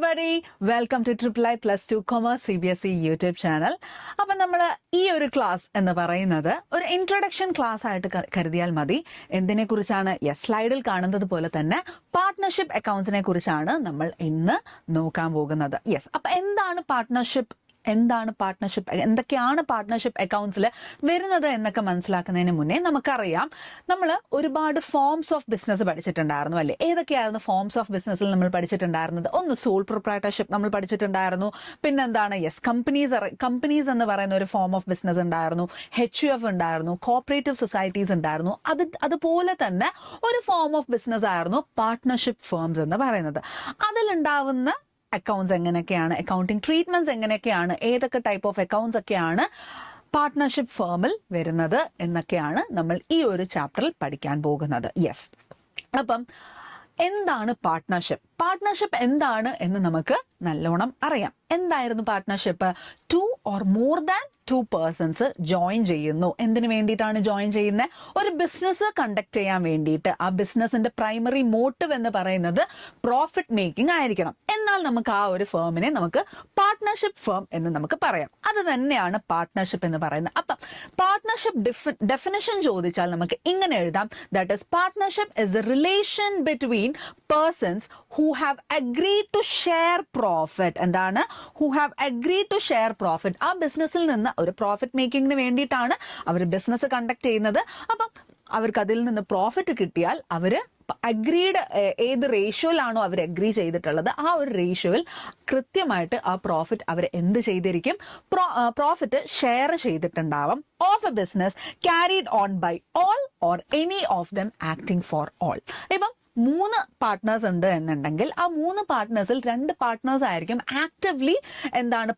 everybody, welcome to Triple I Plus 2 Commerce CBSE YouTube channel. അപ്പം നമ്മൾ ഈ ഒരു ക്ലാസ് എന്ന് പറയുന്നത് ഒരു ഇൻട്രൊഡക്ഷൻ ക്ലാസ് ആയിട്ട് കരുതിയാൽ മതി. എന്തിനെ കുറിച്ചാണ്? സ്ലൈഡിൽ കാണുന്നത് പോലെ തന്നെ പാർട്ട്ണർഷിപ്പ് അക്കൗണ്ട്സിനെ കുറിച്ചാണ് നമ്മൾ ഇന്ന് നോക്കാൻ പോകുന്നത്. അപ്പൊ എന്താണ് പാർട്ട്ണർഷിപ്പ്, എന്തൊക്കെയാണ് പാർട്ട്ണർഷിപ്പ് അക്കൗണ്ട്സിൽ വരുന്നത് എന്നൊക്കെ മനസ്സിലാക്കുന്നതിന് മുന്നേ നമുക്കറിയാം, നമ്മൾ ഒരുപാട് ഫോംസ് ഓഫ് ബിസിനസ് പഠിച്ചിട്ടുണ്ടായിരുന്നു അല്ലേ? ഏതൊക്കെയായിരുന്നു ഫോംസ് ഓഫ് ബിസിനസ്സിൽ നമ്മൾ പഠിച്ചിട്ടുണ്ടായിരുന്നത്? ഒന്ന് സോൾ പ്രൊപ്രൈറ്റർഷിപ്പ് നമ്മൾ പഠിച്ചിട്ടുണ്ടായിരുന്നു. പിന്നെന്താണ്? കമ്പനീസ് എന്ന് പറയുന്ന ഒരു ഫോം ഓഫ് ബിസിനസ് ഉണ്ടായിരുന്നു. HUF ഉണ്ടായിരുന്നു, കോപ്പറേറ്റീവ് സൊസൈറ്റീസ് ഉണ്ടായിരുന്നു. അതുപോലെ തന്നെ ഒരു ഫോം ഓഫ് ബിസിനസ് ആയിരുന്നു പാർട്ട്ണർഷിപ്പ് ഫേംസ് എന്ന് പറയുന്നത്. അതിലുണ്ടാവുന്ന അക്കൗണ്ട്സ് എങ്ങനെയൊക്കെയാണ്, അക്കൗണ്ടിങ് ട്രീറ്റ്മെന്റ്സ് എങ്ങനെയൊക്കെയാണ്, ഏതൊക്കെ ടൈപ്പ് ഓഫ് അക്കൗണ്ട്സ് ഒക്കെയാണ് പാർട്ട്ണർഷിപ്പ് ഫേമിൽ വരുന്നത് എന്നൊക്കെയാണ് നമ്മൾ ഈ ഒരു ചാപ്റ്ററിൽ പഠിക്കാൻ പോകുന്നത്. അപ്പം എന്താണ് പാർട്ട്ണർഷിപ്പ് എന്താണ് എന്ന് നമുക്ക് നല്ലോണം അറിയാം. എന്തായിരുന്നു partnership? 2 or more than 2 persons join ചെയ്യുന്നു. എന്തിനു വേണ്ടിയിട്ടാണ് ജോയിൻ ചെയ്യുന്നത്? ഒരു ബിസിനസ് കണ്ടക്ട് ചെയ്യാൻ വേണ്ടിയിട്ട്. ആ ബിസിനസിന്റെ പ്രൈമറി മോട്ടീവ് എന്ന് പറയുന്നത് പ്രോഫിറ്റ് മേക്കിംഗ് ആയിരിക്കണം. എന്നാൽ നമുക്ക് ആ ഒരു ഫേമിനെ നമുക്ക് പാർട്ട്ണർഷിപ്പ് ഫേം എന്ന് നമുക്ക് പറയാം. അത് തന്നെയാണ് പാർട്ട്ണർഷിപ്പ് എന്ന് പറയുന്നത്. അപ്പം പാർട്ട്ണർഷിപ്പ് ഡെഫിനിഷൻ ചോദിച്ചാൽ നമുക്ക് ഇങ്ങനെ എഴുതാം. That is partnership is a relation between persons who have agreed to share profit. എന്താണ്? Who have agreed to share profit. ആ ബിസിനസ്സിൽ നിന്ന് ഒരു പ്രോഫിറ്റ് മേക്കിങ്ങിന് വേണ്ടിയിട്ടാണ് അവർ ബിസിനസ് കണ്ടക്ട് ചെയ്യുന്നത്. അപ്പം അവർക്ക് അതിൽ നിന്ന് പ്രോഫിറ്റ് കിട്ടിയാൽ അവര് അഗ്രീഡ് ഏത് റേഷ്യോയിലാണോ അവർ അഗ്രി ചെയ്തിട്ടുള്ളത് ആ ഒരു റേഷ്യോയിൽ കൃത്യമായിട്ട് ആ പ്രോഫിറ്റ് അവർ എന്ത് ചെയ്തിരിക്കും? പ്രോഫിറ്റ് ഷെയർ ചെയ്തിട്ടുണ്ടാവും of a business carried on by all or any of them acting for all. ഇപ്പം 3 പാർട്ട്നേഴ്സ് ഉണ്ട് എന്നുണ്ടെങ്കിൽ ആ 3 പാർട്ട്നേഴ്സിൽ 2 പാർട്ട്നേഴ്സ് ആയിരിക്കും ആക്റ്റീവ്ലി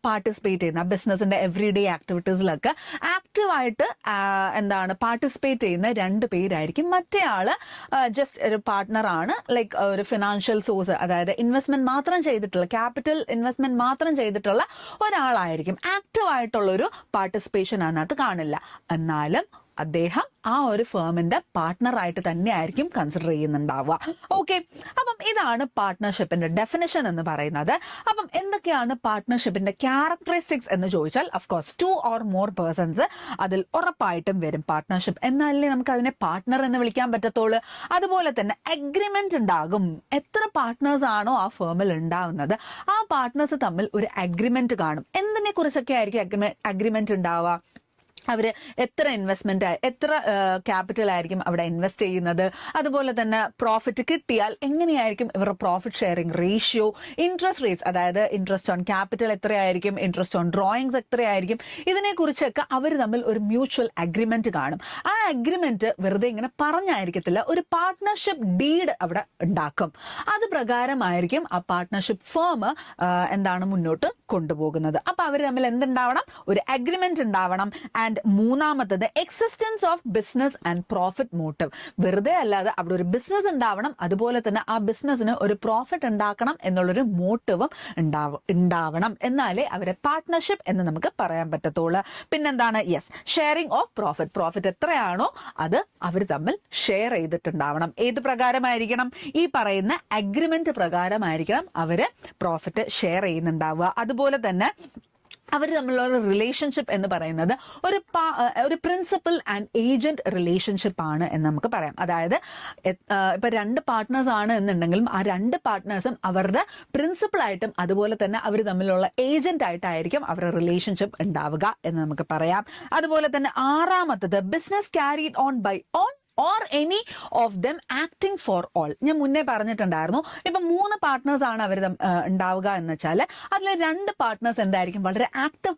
പാർട്ടിസിപ്പേറ്റ് ചെയ്യുന്ന ബിസിനസിന്റെ എവറിഡേ ആക്ടിവിറ്റീസിലൊക്കെ ആക്റ്റീവായിട്ട് പാർട്ടിസിപ്പേറ്റ് ചെയ്യുന്ന 2 പേരായിരിക്കും. മറ്റേ ആള് ജസ്റ്റ് ഒരു പാർട്ട്ണറാണ്, ലൈക്ക് ഒരു ഫിനാൻഷ്യൽ സോഴ്സ്, അതായത് ഇൻവെസ്റ്റ്മെന്റ് മാത്രം ചെയ്തിട്ടുള്ള, ക്യാപിറ്റൽ ഇൻവെസ്റ്റ്മെന്റ് മാത്രം ചെയ്തിട്ടുള്ള ഒരാളായിരിക്കും. ആക്റ്റീവായിട്ടുള്ള ഒരു പാർട്ടിസിപ്പേഷൻ അതിനകത്ത് കാണില്ല. എന്നാലും അദ്ദേഹം ആ ഒരു ഫേമിന്റെ പാർട്ട്ണറായിട്ട് തന്നെ ആയിരിക്കും കൺസിഡർ ചെയ്യുന്നുണ്ടാവുക. ഓക്കെ, അപ്പം ഇതാണ് പാർട്ട്ണർഷിപ്പിന്റെ ഡെഫിനിഷൻ എന്ന് പറയുന്നത്. അപ്പം എന്തൊക്കെയാണ് പാർട്ട്ണർഷിപ്പിന്റെ ക്യാരക്ടറിസ്റ്റിക്സ് എന്ന് ചോദിച്ചാൽ, അഫ്കോഴ്സ് 2 or more persons അതിൽ ഉറപ്പായിട്ടും വരും. പാർട്ട്ണർഷിപ്പ് എന്നാലേ നമുക്ക് അതിനെ പാർട്ട്ണർ എന്ന് വിളിക്കാൻ പറ്റത്തുള്ളൂ. അതുപോലെ തന്നെ അഗ്രിമെന്റ് ഉണ്ടാകും. എത്ര പാർട്ട്നേഴ്സ് ആണോ ആ ഫേമിൽ ഉണ്ടാവുന്നത് ആ പാർട്ട്നേഴ്സ് തമ്മിൽ ഒരു അഗ്രിമെന്റ് കാണും. എന്തിനെ കുറിച്ചൊക്കെ ആയിരിക്കും അഗ്രിമെന്റ് ഉണ്ടാവുക? അവര് എത്ര ഇൻവെസ്റ്റ്മെന്റ്, എത്ര ക്യാപിറ്റൽ ആയിരിക്കും അവിടെ ഇൻവെസ്റ്റ് ചെയ്യുന്നത്, അതുപോലെ തന്നെ പ്രോഫിറ്റ് കിട്ടിയാൽ എങ്ങനെയായിരിക്കും ഇവരുടെ profit sharing ratio, interest rates, അതായത് ഇൻട്രസ്റ്റ് ഓൺ ക്യാപിറ്റൽ എത്രയായിരിക്കും, ഇൻട്രസ്റ്റ് ഓൺ ഡ്രോയിങ്സ് എത്രയായിരിക്കും, ഇതിനെക്കുറിച്ചൊക്കെ അവർ തമ്മിൽ ഒരു മ്യൂച്വൽ അഗ്രിമെന്റ് കാണും. ആ അഗ്രിമെന്റ് വെറുതെ ഇങ്ങനെ പറഞ്ഞായിരിക്കത്തില്ല, ഒരു പാർട്ട്ണർഷിപ്പ് ഡീഡ് അവിടെ ഉണ്ടാക്കും. അത് പ്രകാരമായിരിക്കും ആ പാർട്ട്ണർഷിപ്പ് ഫേം മുന്നോട്ട് കൊണ്ടുപോകുന്നത്. അപ്പൊ അവർ തമ്മിൽ എന്തുണ്ടാവണം? ഒരു അഗ്രിമെന്റ് ഉണ്ടാവണം. ആൻഡ് മൂന്നാമത്തത് existence of business and profit motive. വെറുതെ അല്ലാതെ അവിടെ ഒരു ബിസിനസ് ഉണ്ടാവണം, അതുപോലെ തന്നെ ആ ബിസിനസ്സിന് ഒരു പ്രോഫിറ്റ് ഉണ്ടാക്കണം എന്നുള്ളൊരു മോട്ടീവും ഉണ്ടാവണം. എന്നാലേ അവരെ പാർട്ട്ണർഷിപ്പ് എന്ന് നമുക്ക് പറയാൻ പറ്റത്തുള്ളൂ. പിന്നെന്താണ്? ഷെയറിംഗ് ഓഫ് പ്രോഫിറ്റ് എത്രയാണോ അത് അവർ തമ്മിൽ ഷെയർ ചെയ്തിട്ടുണ്ടാവണം. ഏത് പ്രകാരമായിരിക്കണം? ഈ പറയുന്ന അഗ്രിമെന്റ് പ്രകാരമായിരിക്കണം അവര് പ്രോഫിറ്റ് ഷെയർ ചെയ്യുന്നുണ്ടാവുക. അതുപോലെ തന്നെ അവർ തമ്മിലുള്ള റിലേഷൻഷിപ്പ് എന്ന് പറയുന്നത് ഒരു പ്രിൻസിപ്പൽ ആൻഡ് ഏജന്റ് റിലേഷൻഷിപ്പ് ആണ് എന്ന് നമുക്ക് പറയാം. അതായത് ഇപ്പൊ 2 പാർട്ട്നേഴ്സ് ആണ് എന്നുണ്ടെങ്കിലും ആ 2 പാർട്ട്നേഴ്സും അവരുടെ പ്രിൻസിപ്പൽ ആയിട്ടും അതുപോലെ തന്നെ അവർ തമ്മിലുള്ള ഏജന്റ് ആയിട്ടായിരിക്കും അവരുടെ റിലേഷൻഷിപ്പ് ഉണ്ടാവുക എന്ന് നമുക്ക് പറയാം. അതുപോലെ തന്നെ 6ാമത്തത് business carried on by all or any of them acting for all. ഞാൻ മുന്നേ പറഞ്ഞിട്ടുണ്ടായിരുന്നു, ഇപ്പൊ 3 പാർട്ട്നേഴ്സ് ആണ് അവർ ഉണ്ടാവുക എന്ന് വെച്ചാൽ അതിൽ 2 പാർട്ട്നേഴ്സ് എന്തായിരിക്കും? വളരെ ആക്റ്റീവ്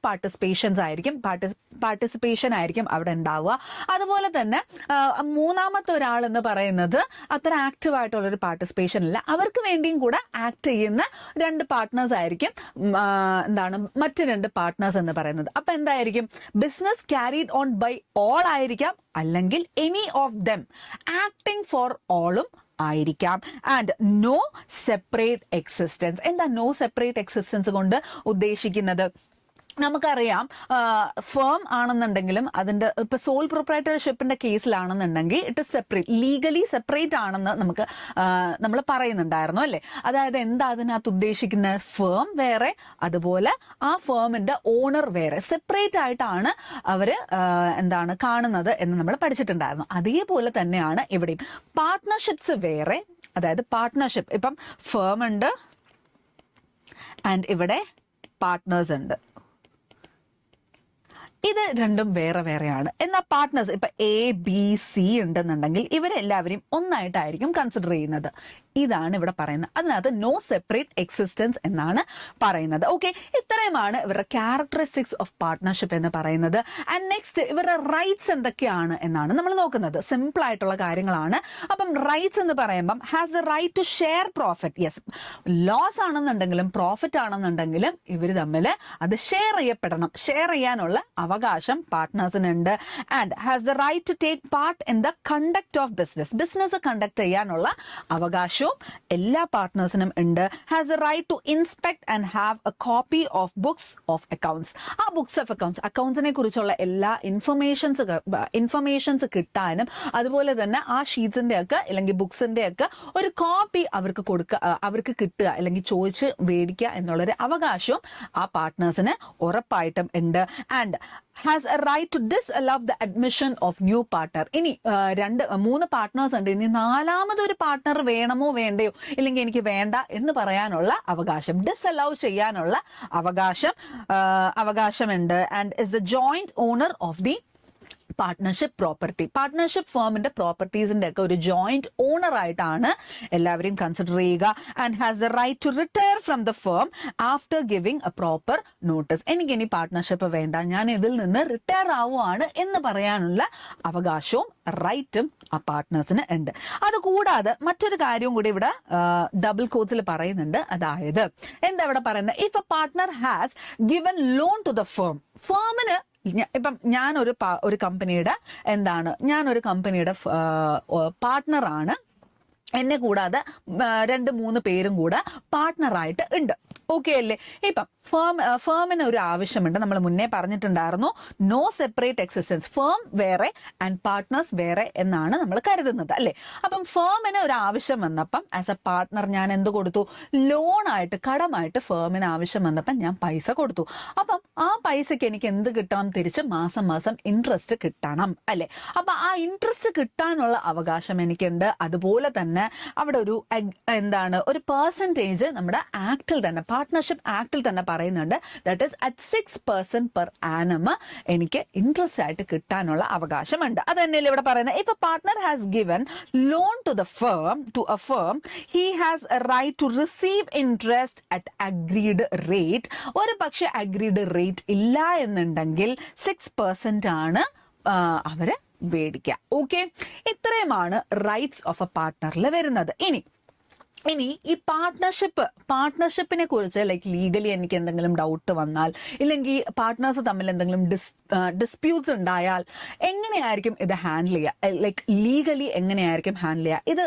പാർട്ടിസിപ്പേഷൻ ആയിരിക്കും അവിടെ ഉണ്ടാവുക. അതുപോലെ തന്നെ 3ാമത്തെ ഒരാൾ എന്ന് പറയുന്നത് അത്ര ആക്റ്റീവ് ആയിട്ടുള്ളൊരു പാർട്ടിസിപ്പേഷൻ ഇല്ല. അവർക്ക് വേണ്ടിയും കൂടെ ആക്ട് ചെയ്യുന്ന 2 പാർട്ട്നേഴ്സ് ആയിരിക്കും മറ്റ് 2 പാർട്ട്നേഴ്സ് എന്ന് പറയുന്നത്. അപ്പൊ എന്തായിരിക്കും? Business carried on by all ആയിരിക്കാം, അല്ലെങ്കിൽ any of them acting for ഓളും ആയിരിക്കാം. And no separate existence. എന്താ നോ സെപ്പറേറ്റ് എക്സിസ്റ്റൻസ് കൊണ്ട് ഉദ്ദേശിക്കുന്നത്? നമുക്കറിയാം ഫേം ആണെന്നുണ്ടെങ്കിലും അതിന്റെ ഇപ്പൊ സോൾ പ്രൊപ്രൈറ്റർഷിപ്പിന്റെ കേസിലാണെന്നുണ്ടെങ്കിൽ it is separate, legally separate ആണെന്ന് നമ്മൾ പറയുന്നുണ്ടായിരുന്നു അല്ലെ. അതായത് എന്താ അതിനകത്ത് ഉദ്ദേശിക്കുന്ന, ഫേം വേറെ, അതുപോലെ ആ ഫേമിന്റെ ഓണർ വേറെ, സെപ്പറേറ്റ് ആയിട്ടാണ് അവര് കാണുന്നത് എന്ന് നമ്മൾ പഠിച്ചിട്ടുണ്ടായിരുന്നു. അതേപോലെ തന്നെയാണ് ഇവിടെയും പാർട്ട്ണർഷിപ്സ് വേറെ, അതായത് പാർട്ട്ണർഷിപ്പ് ഇപ്പം ഫേം ഉണ്ട് ആൻഡ് ഇവിടെ പാർട്ട്നേഴ്സ് ഉണ്ട്, ഇത് രണ്ടും വേറെ വേറെയാണ്. എന്നാൽ പാർട്ട്നേഴ്സ് ഇപ്പൊ ABC ഉണ്ടെന്നുണ്ടെങ്കിൽ ഇവരെല്ലാവരെയും ഒന്നായിട്ടായിരിക്കും കൺസിഡർ ചെയ്യുന്നത്. ഇതാണ് ഇവിടെ പറയുന്നത്. അതിനകത്ത് നോ സെപ്പറേറ്റ് എക്സിസ്റ്റൻസ് എന്നാണ് പറയുന്നത്. ഓക്കെ, ഇത്രയുമാണ് ഇവരുടെ ക്യാരക്ടറിസ്റ്റിക്സ് ഓഫ് പാർട്ട്ണർഷിപ്പ് എന്ന് പറയുന്നത്. ആൻഡ് നെക്സ്റ്റ് ഇവരുടെ റൈറ്റ്സ് എന്തൊക്കെയാണ് എന്നാണ് നമ്മൾ നോക്കുന്നത്. സിമ്പിൾ ആയിട്ടുള്ള കാര്യങ്ങളാണ്. അപ്പം റൈറ്റ്സ് എന്ന് പറയുമ്പം has the right to share profit. Yes, loss ആണെന്നുണ്ടെങ്കിലും പ്രോഫിറ്റ് ആണെന്നുണ്ടെങ്കിലും ഇവർ തമ്മിൽ അത് ഷെയർ ചെയ്യപ്പെടണം. ഷെയർ ചെയ്യാനുള്ള അവകാശം പാർട്ട്നേഴ്സിനുണ്ട്. And has the right to take part in the conduct of business. Business conduct ചെയ്യാനുള്ള അവകാശം എല്ലാ പാർട്ട്നേഴ്സിനും ഉണ്ട്. Has a right to inspect and have a copy of books of accounts. ആ ബുക്സ് ഓഫ് അക്കൗണ്ട്സിനെ കുറിച്ചുള്ള എല്ലാ ഇൻഫർമേഷൻസ് കിട്ടാനും അതുപോലെ തന്നെ ആ ഷീറ്റ്സിന്റെ ഒക്കെ അല്ലെങ്കിൽ ബുക്സിന്റെ ഒക്കെ ഒരു കോപ്പി അവർക്ക് കിട്ടുക അല്ലെങ്കിൽ ചോദിച്ച് മേടിക്കുക എന്നുള്ളൊരു അവകാശവും ആ പാർട്ട്നേഴ്സിന് ഉറപ്പായിട്ടും ഉണ്ട്. And has a right to disallow the admission of new partner. ഇനി 3 പാർട്ട്നേഴ്സ് ഉണ്ട്, ഇനി 4മതൊരു പാർട്ട്ണർ വേണമോ വേണ്ടയോ, ഇല്ലെങ്കിൽ എനിക്ക് വേണ്ട എന്ന് പറയാനുള്ള അവകാശം, ഡിസ്അലൗ ചെയ്യാനുള്ള അവകാശമുണ്ട്. And is the joint owner of the partnership property. Partnership ഫേമിന്റെ പ്രോപ്പർട്ടീസിന്റെ ഒക്കെ ഒരു ജോയിന്റ് ഓണർ ആയിട്ടാണ് എല്ലാവരെയും കൺസിഡർ ചെയ്യുക. And has the right to retire from the firm after giving a proper notice. എനിക്ക് ഇനി പാർട്ട്ണർഷിപ്പ് വേണ്ട, ഞാൻ ഇതിൽ നിന്ന് റിട്ടയർ ആവുകയാണ് എന്ന് പറയാനുള്ള അവകാശവും റൈറ്റും ആ പാർട്ട്നേഴ്സിന് ഉണ്ട്. അതുകൂടാതെ മറ്റൊരു കാര്യവും കൂടി ഇവിടെ ഡബിൾ കോട്സിൽ പറയുന്നുണ്ട്. അതായത് എന്താ ഇവിടെ പറയുന്നത്, if a partner has given loan to the firm. ഫേമിന് ഇപ്പം ഞാനൊരു കമ്പനിയുടെ പാർട്ട്ണറാണ്, എന്നെ കൂടാതെ 2-3 പേരും കൂടെ പാർട്ട്ണറായിട്ട് ഉണ്ട്. ഓക്കെ അല്ലേ? ഇപ്പം ഫേമിന് ഒരു ആവശ്യമുണ്ട്. നമ്മൾ മുന്നേ പറഞ്ഞിട്ടുണ്ടായിരുന്നു, നോ സെപ്പറേറ്റ് എക്സിസ്റ്റൻസ്. ഫേം വേറെ ആൻഡ് പാർട്ട്നേഴ്സ് വേറെ എന്നാണ് നമ്മൾ കരുതുന്നത് അല്ലേ. അപ്പം ഫേമിന് ഒരു ആവശ്യം വന്നപ്പം ആസ് എ പാർട്ട്ണർ ഞാൻ എന്ത് കൊടുത്തു, ലോണായിട്ട്, കടമായിട്ട് ഫേമിന് ആവശ്യം വന്നപ്പം ഞാൻ പൈസ കൊടുത്തു. അപ്പം ആ പൈസക്ക് എനിക്ക് എന്ത് കിട്ടണം, തിരിച്ച് മാസം മാസം ഇൻട്രസ്റ്റ് കിട്ടണം അല്ലേ. അപ്പൊ ആ ഇൻട്രസ്റ്റ് കിട്ടാനുള്ള അവകാശം എനിക്കുണ്ട്. അതുപോലെ തന്നെ അവിടെ ഒരു പെർസെന്റേജ് നമ്മുടെ ആക്ടിൽ തന്നെ, പാർട്ട്ണർഷിപ്പ് ആക്ടിൽ തന്നെ പറയുന്നുണ്ട്. That is at 6% per annum എനിക്ക് ഇൻട്രസ്റ്റ് ആയിട്ട് കിട്ടാനുള്ള അവകാശമുണ്ട്. അത് തന്നെയല്ലേ ഇവിടെ പറയുന്നത്. If a partner has given loan to a firm he has a right to receive interest at agreed rate. ഒരു പക്ഷെ അഗ്രീഡ് റേറ്റ് ഇല്ല എന്നുണ്ടെങ്കിൽ 6% ആണ് അവര് മേടിക്കുക. ഓക്കെ, ഇത്രയുമാണ് റൈറ്റ്സ് ഓഫ് എ പാർട്ട്ണറിൽ വരുന്നത്. ഇനി ഈ പാർട്ട്ണർഷിപ്പിനെ കുറിച്ച് ലീഗലി എനിക്ക് എന്തെങ്കിലും ഡൗട്ട് വന്നാൽ, ഇല്ലെങ്കിൽ പാർട്ട്നേഴ്സ് തമ്മിൽ എന്തെങ്കിലും ഡിസ്പ്യൂട്ട്സ് ഉണ്ടായാൽ എങ്ങനെയായിരിക്കും ഇത് ഹാൻഡിൽ ചെയ്യുക, ലീഗലി എങ്ങനെയായിരിക്കും ഹാൻഡിൽ ചെയ്യുക? ഇത്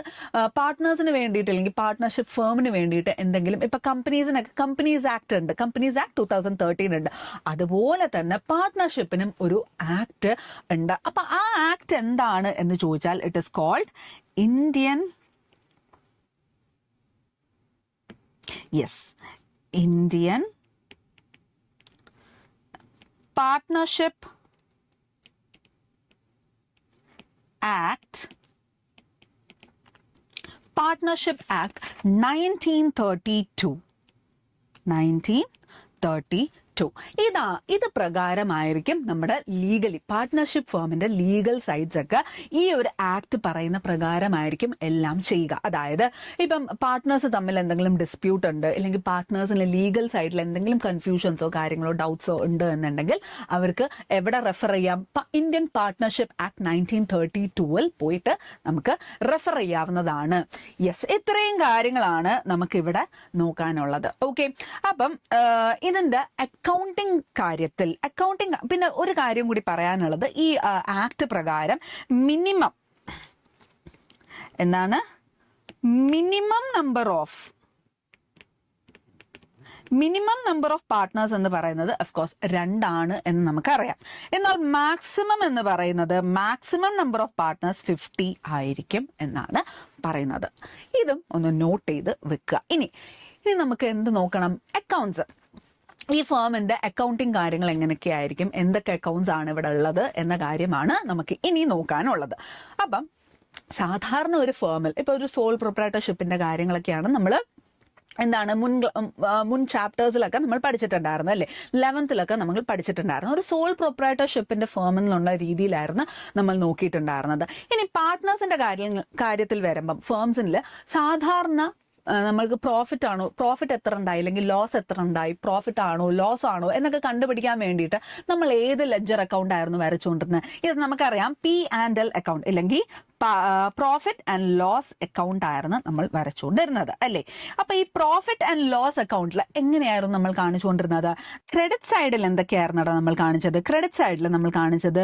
പാർട്ട്നേഴ്സിന് വേണ്ടിയിട്ട് അല്ലെങ്കിൽ പാർട്ട്ണർഷിപ്പ് ഫേമിന് വേണ്ടിയിട്ട് എന്തെങ്കിലും, ഇപ്പൊ കമ്പനീസ് ആക്ട് ഉണ്ട്, കമ്പനീസ് ആക്ട് 2013 ഉണ്ട്. അതുപോലെ തന്നെ പാർട്ട്ണർഷിപ്പിനും ഒരു ആക്ട് ഉണ്ട്. അപ്പൊ ആ ആക്ട് എന്താണ് എന്ന് ചോദിച്ചാൽ it is called Indian Partnership Act 1932. ഇത് പ്രകാരമായിരിക്കും നമ്മുടെ ലീഗലി പാർട്ട്ണർഷിപ്പ് ഫേമിന്റെ ലീഗൽ സൈഡ്സ് ഒക്കെ ഈ ഒരു ആക്ട് പറയുന്ന പ്രകാരമായിരിക്കും എല്ലാം ചെയ്യുക. അതായത് ഇപ്പം പാർട്ട്നേഴ്സ് തമ്മിൽ എന്തെങ്കിലും ഡിസ്പ്യൂട്ട് ഉണ്ട്, അല്ലെങ്കിൽ പാർട്ട്നേഴ്സിന്റെ ലീഗൽ സൈഡിൽ എന്തെങ്കിലും കൺഫ്യൂഷൻസോ കാര്യങ്ങളോ ഡൗട്ട്സോ ഉണ്ട് എന്നുണ്ടെങ്കിൽ അവർക്ക് എവിടെ റെഫർ ചെയ്യാം? ഇന്ത്യൻ പാർട്ട്ണർഷിപ്പ് ആക്ട് 1932 പോയിട്ട് നമുക്ക് റെഫർ ചെയ്യാവുന്നതാണ്. യെസ്, ഇത്രയും കാര്യങ്ങളാണ് നമുക്കിവിടെ നോക്കാനുള്ളത്. ഓക്കെ, അപ്പം ഇതിന്റെ അക്കൗണ്ടിങ് കാര്യത്തിൽ പിന്നെ ഒരു കാര്യം കൂടി പറയാനുള്ളത്, ഈ ആക്ട് പ്രകാരം minimum number of minimum number of partners എന്ന് പറയുന്നത് ഓഫ്കോഴ്സ് 2 ആണ് എന്ന് നമുക്കറിയാം. എന്നാൽ മാക്സിമം എന്ന് പറയുന്നത് മാക്സിമം നമ്പർ ഓഫ് പാർട്ട്നേഴ്സ് 50 ആയിരിക്കും എന്നാണ് പറയുന്നത്. ഇതും ഒന്ന് നോട്ട് ചെയ്ത് വെക്കുക. ഇനി നമുക്ക് എന്ത് നോക്കണം? അക്കൗണ്ട്സ്. ഈ ഫേമിന്റെ അക്കൗണ്ടിങ് കാര്യങ്ങൾ എങ്ങനെയൊക്കെ ആയിരിക്കും, എന്തൊക്കെ അക്കൗണ്ട്സ് ആണ് ഇവിടെ ഉള്ളത് എന്ന കാര്യമാണ് നമുക്ക് ഇനി നോക്കാനുള്ളത്. അപ്പം സാധാരണ ഒരു ഫേമിൽ ഇപ്പൊ ഒരു സോൾ പ്രൊപ്രൈറ്റർഷിപ്പിന്റെ കാര്യങ്ങളൊക്കെയാണ് നമ്മൾ മുൻ ചാപ്റ്റേഴ്സിലൊക്കെ നമ്മൾ പഠിച്ചിട്ടുണ്ടായിരുന്നു അല്ലേ, 11th നമ്മൾ പഠിച്ചിട്ടുണ്ടായിരുന്നു. ഒരു സോൾ പ്രൊപ്രൈറ്റർഷിപ്പിന്റെ ഫേമിൽ നിന്നുള്ള രീതിയിലായിരുന്നു നമ്മൾ നോക്കിയിട്ടുണ്ടായിരുന്നത്. ഇനി പാർട്ട്നേഴ്സിന്റെ കാര്യത്തിൽ വരുമ്പം ഫേംസിൽ സാധാരണ നമ്മൾക്ക് പ്രോഫിറ്റ് എത്ര ഉണ്ടായി അല്ലെങ്കിൽ ലോസ് എത്ര ഉണ്ടായി, പ്രോഫിറ്റ് ആണോ ലോസ് ആണോ എന്നൊക്കെ കണ്ടുപിടിക്കാൻ വേണ്ടിയിട്ട് നമ്മൾ ഏത് ലെഡ്ജർ അക്കൗണ്ട് ആയിരുന്നു വരച്ചുകൊണ്ടിരുന്നത്? ഇത് നമുക്കറിയാം, P&L അക്കൗണ്ട് അല്ലെങ്കിൽ പ്രോഫിറ്റ് ആൻഡ് ലോസ് അക്കൗണ്ട് ആയിരുന്നു നമ്മൾ വരച്ചുകൊണ്ടിരുന്നത് അല്ലേ. അപ്പൊ ഈ പ്രോഫിറ്റ് ആൻഡ് ലോസ് അക്കൗണ്ടിൽ എങ്ങനെയായിരുന്നു നമ്മൾ കാണിച്ചുകൊണ്ടിരുന്നത്? ക്രെഡിറ്റ് സൈഡിൽ എന്തൊക്കെയായിരുന്നു നമ്മൾ കാണിച്ചത്? ക്രെഡിറ്റ് സൈഡിൽ നമ്മൾ കാണിച്ചത്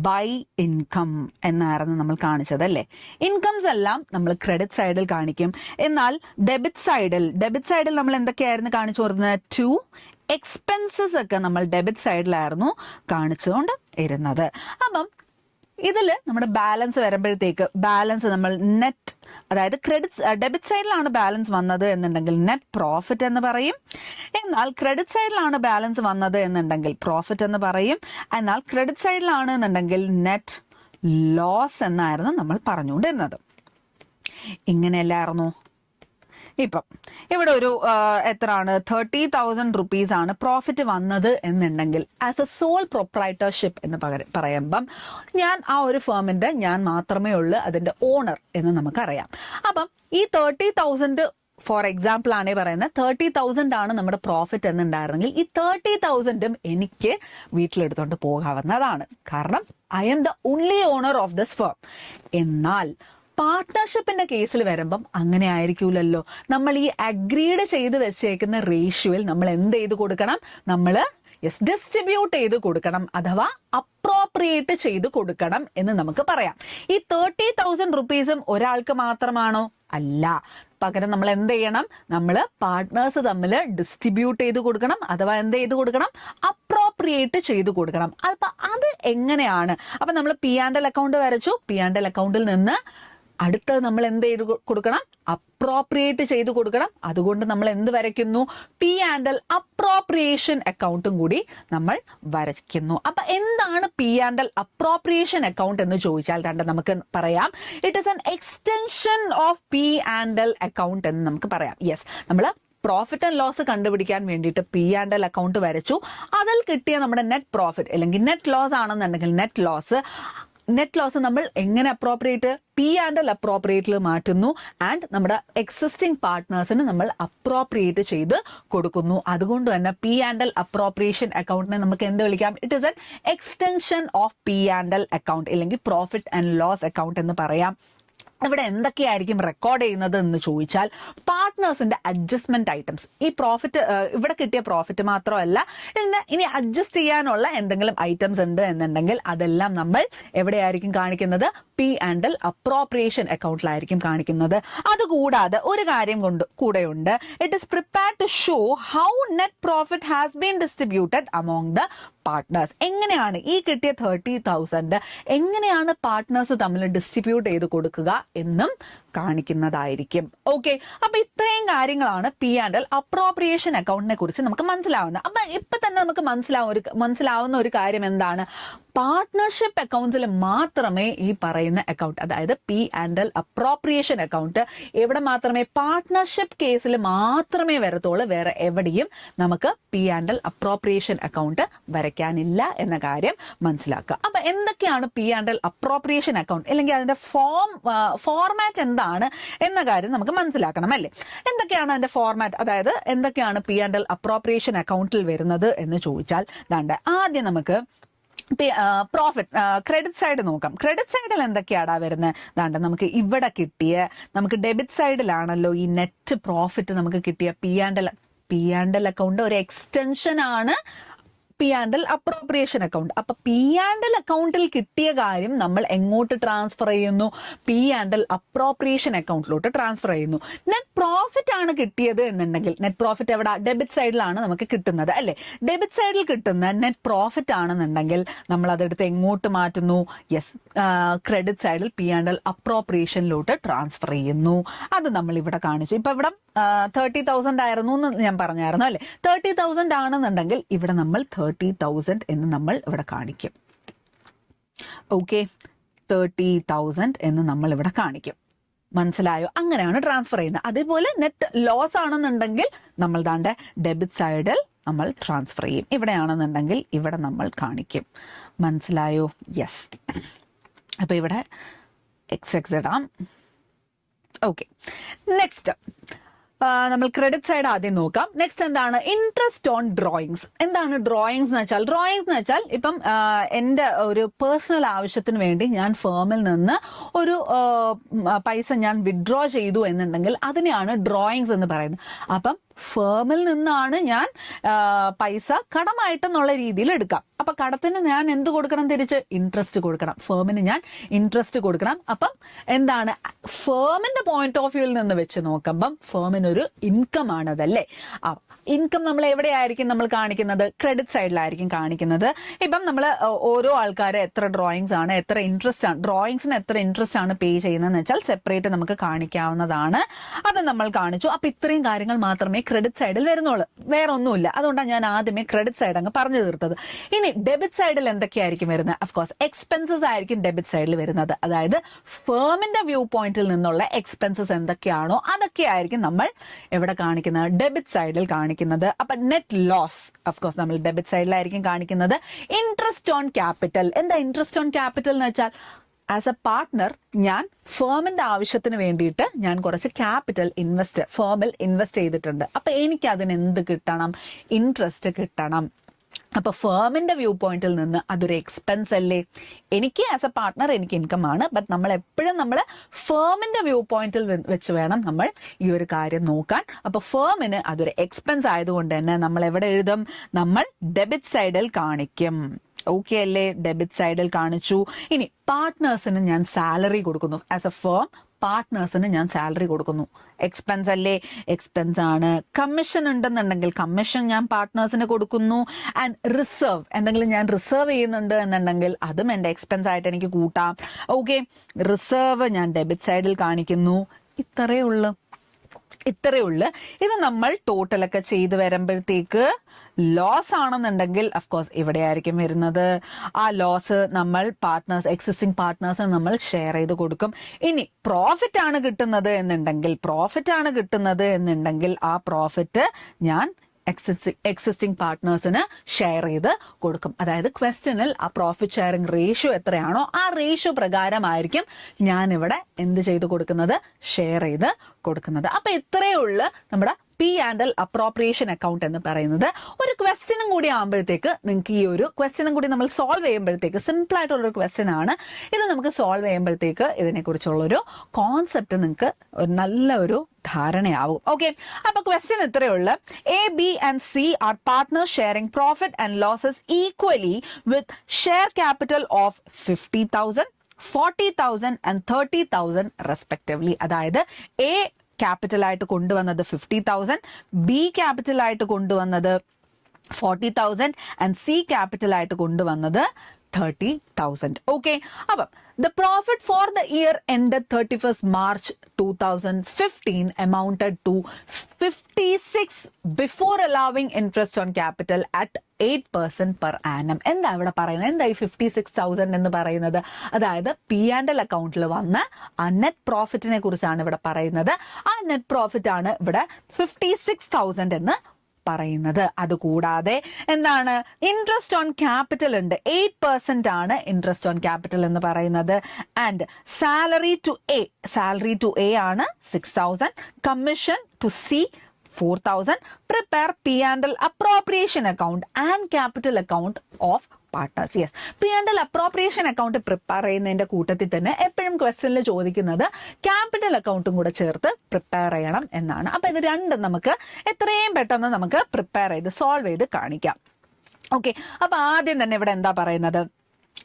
ബൈ ഇൻകം എന്നായിരുന്നു നമ്മൾ കാണിച്ചത് അല്ലേ. ഇൻകംസ് എല്ലാം നമ്മൾ ക്രെഡിറ്റ് സൈഡിൽ കാണിക്കും. എന്നാൽ ഡെബിറ്റ് സൈഡിൽ നമ്മൾ എന്തൊക്കെയായിരുന്നു കാണിച്ചു കൊടുക്കുന്നത്? ടു എക്സ്പെൻസസ് ഒക്കെ നമ്മൾ ഡെബിറ്റ് സൈഡിലായിരുന്നു കാണിച്ചുകൊണ്ട് ഇരുന്നത്. അപ്പം ഇതിൽ നമ്മുടെ ബാലൻസ് വരുമ്പോഴത്തേക്ക് ബാലൻസ് നമ്മൾ നെറ്റ്, അതായത് ഡെബിറ്റ് സൈഡിലാണ് ബാലൻസ് വന്നത് എന്നുണ്ടെങ്കിൽ നെറ്റ് പ്രോഫിറ്റ് എന്ന് പറയും. എന്നാൽ ക്രെഡിറ്റ് സൈഡിലാണ് ബാലൻസ് വന്നത് എന്നുണ്ടെങ്കിൽ പ്രോഫിറ്റ് എന്ന് പറയും. എന്നാൽ ക്രെഡിറ്റ് സൈഡിലാണ് എന്നുണ്ടെങ്കിൽ നെറ്റ് ലോസ് എന്നായിരുന്നു നമ്മൾ പറഞ്ഞുകൊണ്ടിരുന്നത്. ഇങ്ങനെയല്ലായിരുന്നു. ഇപ്പം ഇവിടെ ഒരു എത്രയാണ് 30,000 rupees ആണ് പ്രോഫിറ്റ് വന്നത് എന്നുണ്ടെങ്കിൽ ആസ് എ സോൾ പ്രൊപ്രൈറ്റർഷിപ്പ് എന്ന് പറയുമ്പം ആ ഒരു ഫേമിന്റെ ഞാൻ മാത്രമേ ഉള്ളൂ അതിന്റെ ഓണർ എന്ന് നമുക്കറിയാം. അപ്പം ഈ 30,000 ഫോർ എക്സാമ്പിൾ ആണേ പറയുന്നത് 30,000 ആണ് നമ്മുടെ പ്രോഫിറ്റ് എന്നുണ്ടായിരുന്നെങ്കിൽ ഈ 30,000 എനിക്ക് വീട്ടിലെടുത്തോണ്ട് പോകാവുന്നതാണ്. കാരണം I'm the only owner of this firm. എന്നാൽ പാർട്ട്ണർഷിപ്പിന്റെ കേസിൽ വരുമ്പം അങ്ങനെ ആയിരിക്കൂലല്ലോ. നമ്മൾ ഈ അഗ്രീഡ് ചെയ്ത് വെച്ചേക്കുന്ന റേഷ്യോയിൽ നമ്മൾ എന്ത് ചെയ്ത് കൊടുക്കണം? നമ്മൾ ഡിസ്ട്രിബ്യൂട്ട് ചെയ്ത് കൊടുക്കണം, അഥവാ അപ്രോപ്രിയേറ്റ് ചെയ്ത് കൊടുക്കണം എന്ന് നമുക്ക് പറയാം. ഈ 30,000 rupees ഒരാൾക്ക് മാത്രമാണോ? അല്ല. പകരം നമ്മൾ എന്ത് ചെയ്യണം? നമ്മൾ പാർട്ട്നേഴ്സ് തമ്മിൽ ഡിസ്ട്രിബ്യൂട്ട് ചെയ്ത് കൊടുക്കണം, അഥവാ എന്ത് ചെയ്ത് കൊടുക്കണം? അപ്രോപ്രിയേറ്റ് ചെയ്ത് കൊടുക്കണം. അപ്പൊ അത് എങ്ങനെയാണ്? അപ്പൊ നമ്മൾ P&L അക്കൗണ്ട് വരച്ചു. P&L അക്കൗണ്ടിൽ നിന്ന് അടുത്ത നമ്മൾ എന്ത് ചെയ്ത് കൊടുക്കണം? അപ്രോപ്രിയേറ്റ് ചെയ്ത് കൊടുക്കണം. അതുകൊണ്ട് നമ്മൾ എന്ത് വരയ്ക്കുന്നു? P&L അപ്രോപ്രിയേഷൻ അക്കൗണ്ടും കൂടി നമ്മൾ വരയ്ക്കുന്നു. അപ്പൊ എന്താണ് P&L അപ്രോപ്രിയേഷൻ അക്കൗണ്ട് എന്ന് ചോദിച്ചാൽ നമുക്ക് പറയാം, it is an extension of P&L account എന്ന് നമുക്ക് പറയാം. യെസ്, നമ്മൾ പ്രോഫിറ്റ് ആൻഡ് ലോസ് കണ്ടുപിടിക്കാൻ വേണ്ടിയിട്ട് P&L അക്കൗണ്ട് വരച്ചു. അതിൽ കിട്ടിയ നമ്മുടെ നെറ്റ് പ്രോഫിറ്റ് അല്ലെങ്കിൽ നെറ്റ് ലോസ് ആണെന്നുണ്ടെങ്കിൽ നെറ്റ് ലോസ് നമ്മൾ എങ്ങനെ അപ്രോപ്രിയേറ്റ്? P&L അപ്രോപ്രിയേറ്റിൽ മാറ്റുന്നു ആൻഡ് നമ്മുടെ എക്സിസ്റ്റിംഗ് പാർട്ട്നേഴ്സിന് നമ്മൾ അപ്രോപ്രിയേറ്റ് ചെയ്ത് കൊടുക്കുന്നു. അതുകൊണ്ട് തന്നെ P&L അപ്രോപ്രിയേഷൻ അക്കൗണ്ടിനെ നമുക്ക് എന്ത് വിളിക്കാം? It is N extension of P&L account അല്ലെങ്കിൽ പ്രോഫിറ്റ് ആൻഡ് ലോസ് അക്കൗണ്ട് എന്ന് പറയാം. ഇവിടെ എന്തൊക്കെയായിരിക്കും റെക്കോർഡ് ചെയ്യുന്നത് എന്ന് ചോദിച്ചാൽ പാർട്ട്നേഴ്സിന്റെ അഡ്ജസ്റ്റ്മെന്റ് ഐറ്റംസ്. ഈ പ്രോഫിറ്റ് ഇവിടെ കിട്ടിയ പ്രോഫിറ്റ് മാത്രമല്ല, ഇനി അഡ്ജസ്റ്റ് ചെയ്യാനുള്ള എന്തെങ്കിലും ഐറ്റംസ് ഉണ്ട് എന്നുണ്ടെങ്കിൽ അതെല്ലാം നമ്മൾ എവിടെയായിരിക്കും കാണിക്കുന്നത്? P&L അപ്രോപ്രിയേഷൻ അക്കൗണ്ടിലായിരിക്കും കാണിക്കുന്നത്. അതുകൂടാതെ ഒരു കാര്യം കൂടെയുണ്ട്, it is prepared to show how net profit has been distributed among the partners. എങ്ങനെയാണ് ഈ കിട്ടിയ 30,000 എങ്ങനെയാണ് പാർട്ട്നേഴ്സ് തമ്മിൽ ഡിസ്ട്രിബ്യൂട്ട് ചെയ്ത് കൊടുക്കുക എന്നും കാണിക്കുന്നതായിരിക്കും. ഓക്കെ, അപ്പൊ ഇത്രയും കാര്യങ്ങളാണ് P&L അപ്രോപ്രിയേഷൻ അക്കൗണ്ടിനെ കുറിച്ച് നമുക്ക് മനസ്സിലാവുന്നത്. അപ്പൊ ഇപ്പൊ തന്നെ നമുക്ക് മനസ്സിലാവുന്ന ഒരു കാര്യം എന്താണ്? പാർട്ട്ണർഷിപ്പ് അക്കൗണ്ട്സിൽ മാത്രമേ ഈ പറയുന്ന അക്കൗണ്ട്, അതായത് P&L അപ്രോപ്രിയേഷൻ അക്കൗണ്ട് എവിടെ മാത്രമേ? പാർട്ട്ണർഷിപ്പ് കേസിൽ മാത്രമേ വരത്തുള്ളൂ. വേറെ എവിടെയും നമുക്ക് P&L അപ്രോപ്രിയേഷൻ അക്കൗണ്ട് വരയ്ക്കാനില്ല എന്ന കാര്യം മനസ്സിലാക്കുക. അപ്പൊ എന്തൊക്കെയാണ് P&L അപ്രോപ്രിയേഷൻ അക്കൗണ്ട് അല്ലെങ്കിൽ അതിന്റെ ഫോർമാറ്റ് എന്താണ് എന്ന കാര്യം നമുക്ക് മനസ്സിലാക്കണം അല്ലേ. എന്തൊക്കെയാണ് അതിന്റെ ഫോർമാറ്റ്, അതായത് എന്തൊക്കെയാണ് P&L അപ്രോപ്രിയേഷൻ അക്കൗണ്ടിൽ വരുന്നത് എന്ന് ചോദിച്ചാൽ ആദ്യം നമുക്ക് ക്രെഡിറ്റ് സൈഡ് നോക്കാം. ക്രെഡിറ്റ് സൈഡിൽ എന്തൊക്കെയാടാ വരുന്നത്? നമുക്ക് ഇവിടെ കിട്ടിയ, നമുക്ക് ഡെബിറ്റ് സൈഡിലാണല്ലോ ഈ നെറ്റ് പ്രോഫിറ്റ് നമുക്ക് കിട്ടിയ P&L അക്കൗണ്ട് ഒരു എക്സ്റ്റൻഷൻ ആണ് P and L appropriation account. അപ്പൊ പി ആൻഡ് എൽ അക്കൗണ്ടിൽ കിട്ടിയ കാര്യം നമ്മൾ എങ്ങോട്ട് ട്രാൻസ്ഫർ ചെയ്യുന്നു? പി ആൻഡ് എൽ അപ്രോപ്രിയേഷൻ അക്കൗണ്ടിലോട്ട് ട്രാൻസ്ഫർ ചെയ്യുന്നു. നെറ്റ് പ്രോഫിറ്റ് ആണ് കിട്ടിയത് എന്നുണ്ടെങ്കിൽ, നെറ്റ് പ്രോഫിറ്റ് എവിടെ? ഡെബിറ്റ് സൈഡിലാണ് നമുക്ക് കിട്ടുന്നത് അല്ലെ? ഡെബിറ്റ് സൈഡിൽ കിട്ടുന്ന നെറ്റ് പ്രോഫിറ്റ് ആണെന്നുണ്ടെങ്കിൽ നമ്മൾ അതെടുത്ത് എങ്ങോട്ട് മാറ്റുന്നു? യെസ്, ക്രെഡിറ്റ് സൈഡിൽ പി ആൻഡ് എൽ അപ്രോപ്രിയേഷനിലോട്ട് ട്രാൻസ്ഫർ ചെയ്യുന്നു. അത് നമ്മൾ ഇവിടെ കാണിച്ചു. ഇപ്പൊ ഇവിടെ 30,000 ആയിരുന്നു എന്ന് ഞാൻ പറഞ്ഞായിരുന്നു അല്ലെ? 30,000 ആണെന്നുണ്ടെങ്കിൽ ഇവിടെ നമ്മൾ 30,000 എന്ന് നമ്മൾ ഇവിടെ കാണിക്കും. ഓക്കെ, 30,000 എന്ന് നമ്മൾ ഇവിടെ കാണിക്കും. മനസ്സിലായോ? അങ്ങനെയാണ് ട്രാൻസ്ഫർ ചെയ്യുന്നത്. അതേപോലെ നെറ്റ് ലോസ് ആണെന്നുണ്ടെങ്കിൽ നമ്മൾ ദാണ്ടെ ഡെബിറ്റ് സൈഡിൽ നമ്മൾ ട്രാൻസ്ഫർ ചെയ്യും. ഇവിടെയാണെന്നുണ്ടെങ്കിൽ ഇവിടെ നമ്മൾ കാണിക്കും. മനസ്സിലായോ? യെസ്. അപ്പൊ ഇവിടെ എക്സ് ഇടാം. ഓക്കെ, നെക്സ്റ്റ് നമ്മൾ ക്രെഡിറ്റ് സൈഡ് ആദ്യം നോക്കാം. നെക്സ്റ്റ് എന്താണ്? Interest on drawings. എന്താണ് ഡ്രോയിങ്സ് എന്ന് വെച്ചാൽ? ഡ്രോയിങ്സ് എന്ന് വെച്ചാൽ ഇപ്പം എൻ്റെ ഒരു പേഴ്സണൽ ആവശ്യത്തിന് വേണ്ടി ഞാൻ ഫേമിൽ നിന്ന് ഒരു പൈസ ഞാൻ വിഡ്രോ ചെയ്തു എന്നുണ്ടെങ്കിൽ അതിനെയാണ് ഡ്രോയിങ്സ് എന്ന് പറയുന്നത്. അപ്പം ഫേമിൽ നിന്നാണ് ഞാൻ പൈസ കടമായിട്ടെന്നുള്ള രീതിയിൽ എടുക്കാം. അപ്പൊ കടത്തിന് ഞാൻ എന്ത് കൊടുക്കണം? തിരിച്ച് ഇൻട്രസ്റ്റ് കൊടുക്കണം. ഫേമിന് ഞാൻ ഇൻട്രസ്റ്റ് കൊടുക്കണം. അപ്പം എന്താണ്? ഫേമിന്റെ പോയിന്റ് ഓഫ് വ്യൂവിൽ നിന്ന് വെച്ച് നോക്കുമ്പം ഫേമിനൊരു ഇൻകം ആണതല്ലേ? ഇൻകം നമ്മൾ എവിടെയായിരിക്കും നമ്മൾ കാണിക്കുന്നത്? ക്രെഡിറ്റ് സൈഡിലായിരിക്കും കാണിക്കുന്നത്. ഇപ്പം നമ്മൾ ഓരോ ആൾക്കാരെ എത്ര ഡ്രോയിങ്സ് ആണ്, എത്ര ഇൻട്രസ്റ്റ് ആണ്, ഡ്രോയിങ്സിന് എത്ര ഇൻട്രസ്റ്റ് ആണ് പേ ചെയ്യുന്നതെന്ന് വെച്ചാൽ സെപ്പറേറ്റ് നമുക്ക് കാണിക്കാവുന്നതാണ്. അത് നമ്മൾ കാണിച്ചു. അപ്പൊ ഇത്രയും കാര്യങ്ങൾ മാത്രമേ ക്രെഡിറ്റ് സൈഡിൽ വരുന്നുള്ളൂ, വേറെ ഒന്നുമില്ല. അതുകൊണ്ടാണ് ഞാൻ ആദ്യമേ ക്രെഡിറ്റ് സൈഡ് അങ്ങ് പറഞ്ഞു തീർത്തത്. ഇനി ഡെബിറ്റ് സൈഡിൽ എന്തൊക്കെയായിരിക്കും വരുന്നത്? അഫ്കോഴ്സ് എക്സ്പെൻസസ് ആയിരിക്കും ഡെബിറ്റ് സൈഡിൽ വരുന്നത്. അതായത് ഫേമിന്റെ വ്യൂ പോയിന്റിൽ നിന്നുള്ള എക്സ്പെൻസസ് എന്തൊക്കെയാണോ അതൊക്കെ ആയിരിക്കും നമ്മൾ എവിടെ കാണിക്കുന്നത്? ഡെബിറ്റ് സൈഡിൽ കാണിക്കുന്നത്. അപ്പൊ നെറ്റ് ലോസ് അഫ്കോഴ്സ് നമ്മൾ ഡെബിറ്റ് സൈഡിലായിരിക്കും കാണിക്കുന്നത്. Interest on capital. എന്താ ഇൻട്രസ്റ്റ് ഓൺ ക്യാപിറ്റൽ എന്ന് വെച്ചാൽ? ആസ് എ പാർട്ട്ണർ ഞാൻ ഫേമിന്റെ ആവശ്യത്തിന് വേണ്ടിയിട്ട് ഞാൻ കുറച്ച് ക്യാപിറ്റൽ ഫേമിൽ ഇൻവെസ്റ്റ് ചെയ്തിട്ടുണ്ട്. അപ്പൊ എനിക്ക് അതിന് എന്ത് കിട്ടണം? ഇൻട്രസ്റ്റ് കിട്ടണം. അപ്പൊ ഫേമിന്റെ വ്യൂ പോയിന്റിൽ നിന്ന് അതൊരു എക്സ്പെൻസ് അല്ലേ? എനിക്ക് ആസ് എ പാർട്ട്ണർ എനിക്ക് ഇൻകം ആണ്. ബട്ട് നമ്മൾ എപ്പോഴും നമ്മൾ ഫേമിന്റെ വ്യൂ പോയിന്റിൽ വെച്ച് വേണം നമ്മൾ ഈ ഒരു കാര്യം നോക്കാൻ. അപ്പൊ ഫേമിന് അതൊരു എക്സ്പെൻസ് ആയതുകൊണ്ട് തന്നെ നമ്മൾ എവിടെ എഴുതും? നമ്മൾ ഡെബിറ്റ് സൈഡിൽ കാണിക്കും. ഓക്കെ അല്ലേ? ഡെബിറ്റ് സൈഡിൽ കാണിച്ചു. ഇനി പാർട്ട്നേഴ്സിന് ഞാൻ സാലറി കൊടുക്കുന്നു. ആസ് എ ഫേം പാർട്ട്നേഴ്സിന് ഞാൻ സാലറി കൊടുക്കുന്നു. എക്സ്പെൻസ് അല്ലേ? എക്സ്പെൻസ് ആണ്. കമ്മീഷൻ ഉണ്ടെന്നുണ്ടെങ്കിൽ കമ്മീഷൻ ഞാൻ പാർട്ട്നേഴ്സിന് കൊടുക്കുന്നു. ആൻഡ് റിസർവ്, എന്തെങ്കിലും ഞാൻ റിസർവ് ചെയ്യുന്നുണ്ട് എന്നുണ്ടെങ്കിൽ അതും എൻ്റെ എക്സ്പെൻസ് ആയിട്ട് എനിക്ക് കൂട്ടാം. ഓക്കെ, റിസർവ് ഞാൻ ഡെബിറ്റ് സൈഡിൽ കാണിക്കുന്നു. ഇത്രയേ ഉള്ളൂ. ഇത് നമ്മൾ ടോട്ടലൊക്കെ ചെയ്ത് വരുമ്പോഴത്തേക്ക് ലോസ് ആണെന്നുണ്ടെങ്കിൽ അഫ്കോഴ്സ് ഇവിടെ ആയിരിക്കും വരുന്നത്. ആ ലോസ് നമ്മൾ എക്സിസ്റ്റിംഗ് പാർട്ട്നേഴ്സിന് നമ്മൾ ഷെയർ ചെയ്ത് കൊടുക്കും. ഇനി പ്രോഫിറ്റ് ആണ് കിട്ടുന്നത് എന്നുണ്ടെങ്കിൽ ആ പ്രോഫിറ്റ് ഞാൻ എക്സിസ്റ്റിംഗ് പാർട്ട്നേഴ്സിന് ഷെയർ ചെയ്ത് കൊടുക്കും. അതായത് ക്വസ്റ്റ്യനിൽ ആ പ്രോഫിറ്റ് ഷെയറിംഗ് റേഷ്യോ എത്രയാണോ ആ റേഷ്യോ പ്രകാരമായിരിക്കും ഞാൻ ഇവിടെ എന്ത് ചെയ്ത് കൊടുക്കുന്നത്? ഷെയർ ചെയ്ത് കൊടുക്കുന്നത്. അപ്പൊ ഇത്രയേ ഉള്ളൂ നമ്മുടെ P and L appropriation account എന്ന് പറയുന്നത്. ഒരു ക്വസ്റ്റ്യനും കൂടി ആകുമ്പോഴത്തേക്ക് നിങ്ങൾക്ക് ഈ ഒരു ക്വസ്റ്റ്യനും കൂടി നമ്മൾ സോൾവ് ചെയ്യുമ്പോഴത്തേക്ക് സിമ്പിൾ ആയിട്ടുള്ളൊരു ക്വസ്റ്റ്യൻ ആണ് ഇത്. നമുക്ക് സോൾവ് ചെയ്യുമ്പോഴത്തേക്ക് ഇതിനെക്കുറിച്ചുള്ളൊരു കോൺസെപ്റ്റ് നിങ്ങൾക്ക് നല്ല ഒരു ധാരണയാവും. ഓക്കെ, അപ്പൊ ക്വസ്റ്റ്യൻ ഇത്രയേ ഉള്ളൂ. A, B and C are partners sharing profit and losses equally with share capital of 50,000, 40,000 and 30,000 respectively. അതായത് എ ക്യാപിറ്റൽ ആയിട്ട് കൊണ്ടുവന്നത് 50,000, ബി ക്യാപിറ്റൽ ആയിട്ട് കൊണ്ടുവന്നത് 40,000 ആൻഡ് സി ക്യാപിറ്റൽ ആയിട്ട് കൊണ്ടുവന്നത് 30,000. ഓക്കെ, അപ്പം the profit for the year ended 31st March 2015 amounted to 56 before allowing interest on capital at 8% per annum. എന്താ ഇവിടെ പറയുന്നത്? എന്താ ഈ 56,000 എന്ന് പറയുന്നത്? അതായത് പി ആൻഡ് എൽ അക്കൗണ്ടിൽ വന്ന ആ നെറ്റ് പ്രോഫിറ്റിനെ കുറിച്ചാണ് ഇവിടെ പറയുന്നത്. ആ നെറ്റ് പ്രോഫിറ്റ് ആണ് ഇവിടെ 56,000 എന്ന് പറയുന്നത്. അതുകൂടാതെ എന്താണ്? ഇൻട്രസ്റ്റ് ഓൺ ക്യാപിറ്റൽ ഉണ്ട്. 8% ആണ് ഇൻട്രസ്റ്റ് ഓൺ ക്യാപിറ്റൽ എന്ന് പറയുന്നത്. ആൻഡ് സാലറി ടു എ ആണ് 6,000, commission to C 4,000. Prepare P and L appropriation account and capital account of partners. Yes, P and L appropriation account prepare ചെയ്യുന്നതിന്റെ കൂട്ടത്തിൽ തന്നെ എപ്പോഴും ക്വസ്റ്റ്യനിൽ ചോദിക്കുന്നത് ക്യാപിറ്റൽ അക്കൗണ്ടും കൂടെ ചേർത്ത് പ്രിപ്പയർ ചെയ്യണം എന്നാണ്. അപ്പൊ ഇത് രണ്ടും നമുക്ക് എത്രയും പെട്ടെന്ന് നമുക്ക് പ്രിപ്പയർ ചെയ്ത് സോൾവ് ചെയ്ത് കാണിക്കാം. ഓക്കെ, അപ്പൊ ആദ്യം തന്നെ ഇവിടെ എന്താ പറയുന്നത്,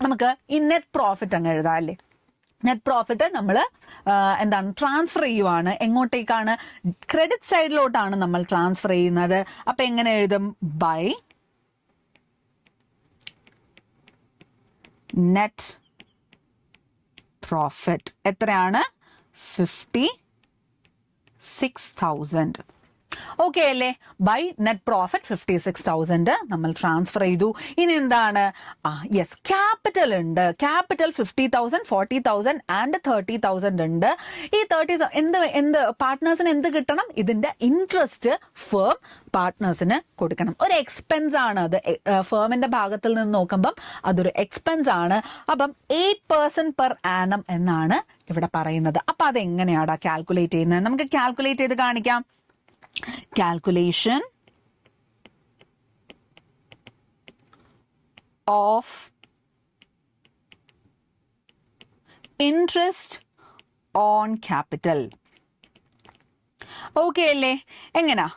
നമുക്ക് ഈ നെറ്റ് പ്രോഫിറ്റ് അങ്ങ് എഴുതാം അല്ലേ. നെറ്റ് പ്രോഫിറ്റ് നമ്മൾ എന്താണ് ട്രാൻസ്ഫർ ചെയ്യുവാണ്. എങ്ങോട്ടേക്കാണ്? ക്രെഡിറ്റ് സൈഡിലോട്ടാണ് നമ്മൾ ട്രാൻസ്ഫർ ചെയ്യുന്നത്. അപ്പൊ എങ്ങനെ എഴുതും? ബൈ നെറ്റ് പ്രോഫിറ്റ് എത്രയാണ്? 56,000. ഓക്കെ അല്ലേ? ബൈ നെറ്റ് പ്രോഫിറ്റ് 56,000 നമ്മൾ ട്രാൻസ്ഫർ ചെയ്തു. ഇനി എന്താണ്? യെസ്, ക്യാപിറ്റൽ ഉണ്ട്. ക്യാപിറ്റൽ 50,000, 40,000 ആൻഡ് 30,000 ഉണ്ട്. ഈ 30,000 എന്ത് പാർട്ട്നേഴ്സിന് എന്ത് കിട്ടണം? ഇതിന്റെ ഇൻട്രസ്റ്റ് ഫേം പാർട്ട്നേഴ്സിന് കൊടുക്കണം. ഒരു എക്സ്പെൻസ് ആണ് അത്. ഫേമിന്റെ ഭാഗത്തിൽ നിന്ന് നോക്കുമ്പം അതൊരു എക്സ്പെൻസ് ആണ്. അപ്പം 8% പെർ ആനം എന്നാണ് ഇവിടെ പറയുന്നത്. അപ്പൊ അതെങ്ങനെയാടാ കാൽക്കുലേറ്റ് ചെയ്യുന്നത്? നമുക്ക് കാൽക്കുലേറ്റ് ചെയ്ത് കാണിക്കാം. Calculation of interest on capital. Okay അല്ലേ? എങ്ങനാ?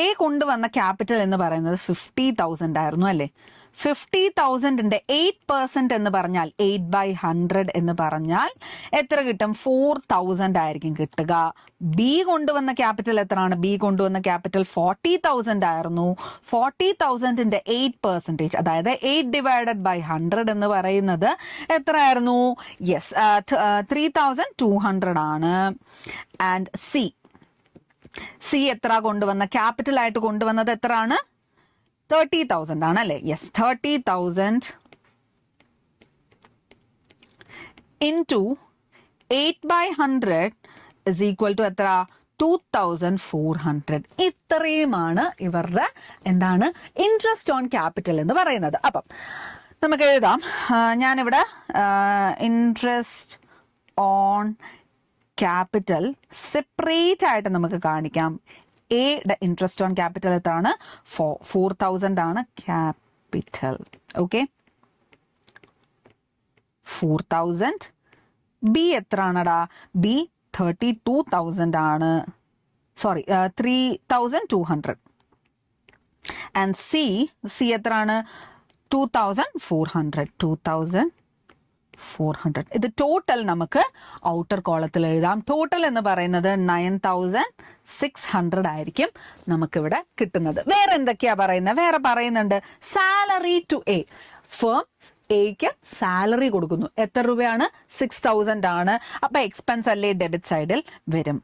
എ കൊണ്ടുവന്ന ക്യാപിറ്റൽ എന്ന് പറയുന്നത് 50,000 ആയിരുന്നു അല്ലേ. 50,000ന്റെ 8% എന്ന് പറഞ്ഞാൽ 8/100 എന്ന് പറഞ്ഞാൽ എത്ര കിട്ടും? 4,000 ആയിരിക്കും കിട്ടുക. ബി കൊണ്ടുവന്ന ക്യാപിറ്റൽ എത്രയാണ്? ബി കൊണ്ടുവന്ന ക്യാപിറ്റൽ 40,000 ആയിരുന്നു. 40,000ന്റെ 8%, അതായത് 8/100 എന്ന് പറയുന്നത് എത്രയായിരുന്നു? യെസ്, 3,200 ആണ്. ആൻഡ് സി എത്ര കൊണ്ടുവന്ന? ക്യാപിറ്റൽ ആയിട്ട് കൊണ്ടുവന്നത് എത്രയാണ്? 30,000 ആണ് അല്ലേ. Yes, 30,000 into 8/100 is equal to എത്ര? 2,400. ഇത്രയുമാണ് ഇവരുടെ എന്താണ് ഇൻട്രസ്റ്റ് ഓൺ ക്യാപിറ്റൽ എന്ന് പറയുന്നത്. അപ്പം നമുക്ക് എഴുതാം. ഞാനിവിടെ ഇൻട്രസ്റ്റ് ഓൺ ക്യാപിറ്റൽ സെപ്പറേറ്റ് ആയിട്ട് നമുക്ക് കാണിക്കാം. എയുടെ ഇൻട്രസ്റ്റ് ഓൺ ക്യാപിറ്റൽ എത്രയാണ്? 4,000 ആണ് ക്യാപിറ്റൽ. ഓക്കെ, 4,000. ബി എത്രയാണടാ? ബി 32,000 ആണ്. സോറി, 3,200. ആൻഡ് സി എത്രയാണ്? 2,400. 2,400. ഇത് ടോട്ടൽ നമുക്ക് ഔട്ടർ കോളത്തിൽ എഴുതാം. ടോട്ടൽ എന്ന് പറയുന്നത് 9,600 ആയിരിക്കും നമുക്കിവിടെ കിട്ടുന്നത്. വേറെ എന്തൊക്കെയാ പറയുന്നത്? വേറെ പറയുന്നുണ്ട് സാലറി ടു എ. ഫേം എക്ക് സാലറി കൊടുക്കുന്നു. എത്ര രൂപയാണ്? 6,000 ആണ്. അപ്പൊ എക്സ്പെൻസ് അല്ലേ ഡെബിറ്റ് സൈഡിൽ വരും.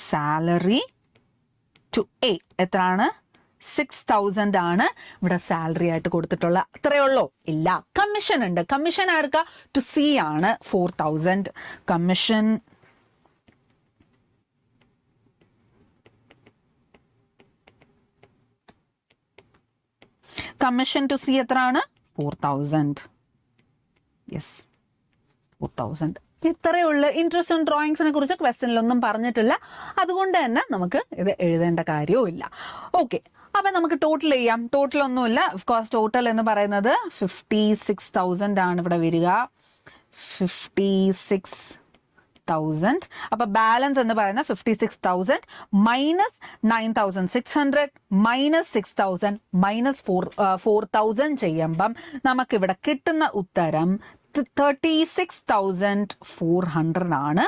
സാലറി ടു എ എത്രയാണ്? 6,000 ആണ് ഇവിടെ സാലറി ആയിട്ട് കൊടുത്തിട്ടുള്ള. അത്രയേ ഉള്ളൂ? ഇല്ല, കമ്മീഷൻ ഉണ്ട്. കമ്മീഷൻ ആർക്കാ? ടു സി ആണ്. 4,000 കമ്മീഷൻ. കമ്മീഷൻ ടു സി എത്രയാണ്? 4,000. യെസ്, 4,000. ഇത്രയേ ഉള്ളൂ. ഇൻട്രസ്റ്റ് ഓൺ ഡ്രോയിങ്സിനെ കുറിച്ച് ക്വസ്റ്റ്യനിലൊന്നും പറഞ്ഞിട്ടില്ല. അതുകൊണ്ട് തന്നെ നമുക്ക് ഇത് എഴുതേണ്ട കാര്യവും ഇല്ല. ഓക്കെ, അപ്പൊ നമുക്ക് ടോട്ടൽ ചെയ്യാം. ടോട്ടൽ ഒന്നുമില്ല. ഓഫ്കോഴ്സ് ടോട്ടൽ എന്ന് പറയുന്നത് 56,000 ആണ് ഇവിടെ വരിക. 56,000. അപ്പൊ ബാലൻസ് എന്ന് പറയുന്നത് 56,000 മൈനസ് 9,600 മൈനസ് 6,000 മൈനസ് 4,000 ചെയ്യുമ്പം നമുക്കിവിടെ കിട്ടുന്ന ഉത്തരം 36,400 ആണ്